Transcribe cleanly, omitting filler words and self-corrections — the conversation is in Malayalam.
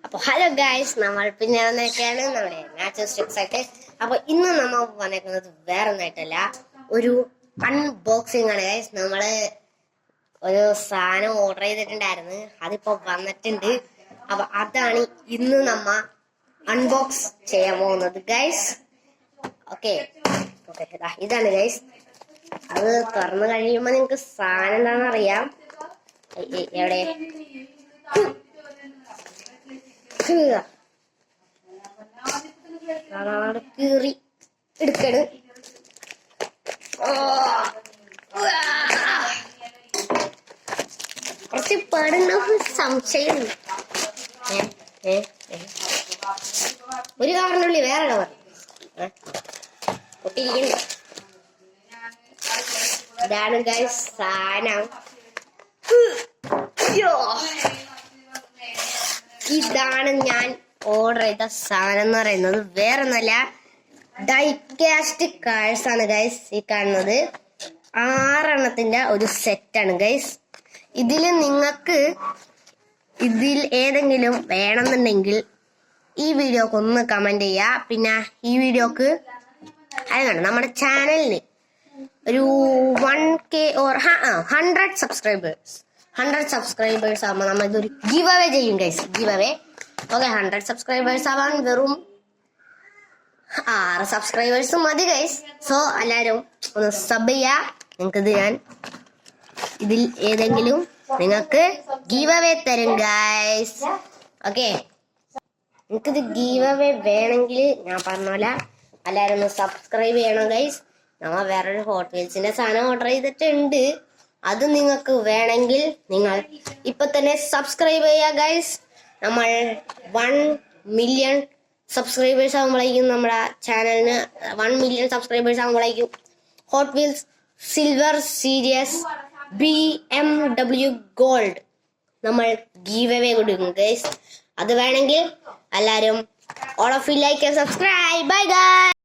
അപ്പോൾ ഹലോ ഗൈസ്, നമ്മൾ പിന്നെ വന്നേക്കാണ് നമ്മുടെ നാച്ചുറൽ സ്റ്റിക്സ് ആയിട്ട്. അപ്പോൾ ഇന്ന് നമ്മൾ വന്നേക്കുന്നത് വേറെ ഒന്നായിട്ടല്ല, ഒരു അൺബോക്സിംഗ് ആണ് ഗൈസ്. നമ്മള് ഒരു സാധനം ഓർഡർ ചെയ്തിട്ടുണ്ടായിരുന്നു, അതിപ്പോ വന്നിട്ടുണ്ട്. അപ്പൊ അതാണ് ഇന്ന് നമ്മ അൺബോക്സ് ചെയ്യാൻ പോകുന്നത് ഗൈസ്. ഓക്കെ, ഇതാണ് ഗൈസ്. അത് തുറന്നു കഴിയുമ്പോ നിങ്ങക്ക് സാധനം എന്താണെന്ന് അറിയാം. എവിടെ കീറി എടുക്കണ്. കുറച്ച് പാടുണ്ടാവും, സംശയം. ഒരു കവറിനുള്ളിൽ വേറെ കവർ പൊട്ടിയിരിക്കുന്നു. ഇതാണ് ഗൈസ് സാധനം. ഇതാണ് ഞാൻ ഓർഡർ ചെയ്ത സാധനം എന്ന് പറയുന്നത്. വേറെ ഒന്നല്ല, ഡൈകാസ്റ്റ് കാഴ്സ് ആണ് ഗൈസ്. ഈ കാണുന്നത് 6 എണ്ണത്തിന്റെ ഒരു സെറ്റാണ് ഗൈസ്. നിങ്ങൾക്ക് ഇതിൽ ഏതെങ്കിലും വേണമെന്നുണ്ടെങ്കിൽ ഈ വീഡിയോക്ക് ഒന്ന് കമന്റ് ചെയ്യുക. പിന്നെ ഈ വീഡിയോക്ക് അതാണ് നമ്മുടെ ചാനലിന് ഒരു 1K or 100 സബ്സ്ക്രൈബേഴ്സ് ആകുമ്പോൾ നമ്മൾ ഇതൊരു ഗിവ് അവേ ചെയ്യും guys. Give away. Okay, 100 subscribers ആവാൻ വെറും 6 സബ്സ്ക്രൈബേഴ്സ് മതി ഗൈസ്. സോ എല്ലാവരും ഒന്ന് സബ് ചെയ്യാ. നിങ്ങൾക്കിത് ഞാൻ ഇതിൽ ഏതെങ്കിലും നിങ്ങൾക്ക് ഗീവ് അവേ തരും ഗൈസ്. ഓക്കെ, നിങ്ങൾക്കിത് ഗീവ് അവേ വേണമെങ്കിൽ ഞാൻ പറഞ്ഞ പോലെ എല്ലാവരും ഒന്ന് സബ്സ്ക്രൈബ് ചെയ്യണം ഗൈസ്. നമ്മൾ വേറൊരു ഹോട്ട് വീൽസിന്റെ സാധനം ഓർഡർ ചെയ്തിട്ടുണ്ട്. അത് നിങ്ങൾക്ക് വേണമെങ്കിൽ നിങ്ങൾ ഇപ്പൊ തന്നെ സബ്സ്ക്രൈബ് ചെയ്യുക ഗൈസ്. നമ്മൾ 1 മില്യൺ സബ്സ്ക്രൈബേഴ്സ് ആകുമ്പോഴേക്കും നമ്മുടെ ചാനലിന് 1 മില്യൺ സബ്സ്ക്രൈബേഴ്സ് ആകുമ്പോഴേക്കും hot wheels silver series BMW gold നമ്മൾ ഗീവ് അവേ കൊടുക്കും ഗൈസ്. അത് വേണമെങ്കിൽ എല്ലാവരും all of you like and subscribe. Bye guys.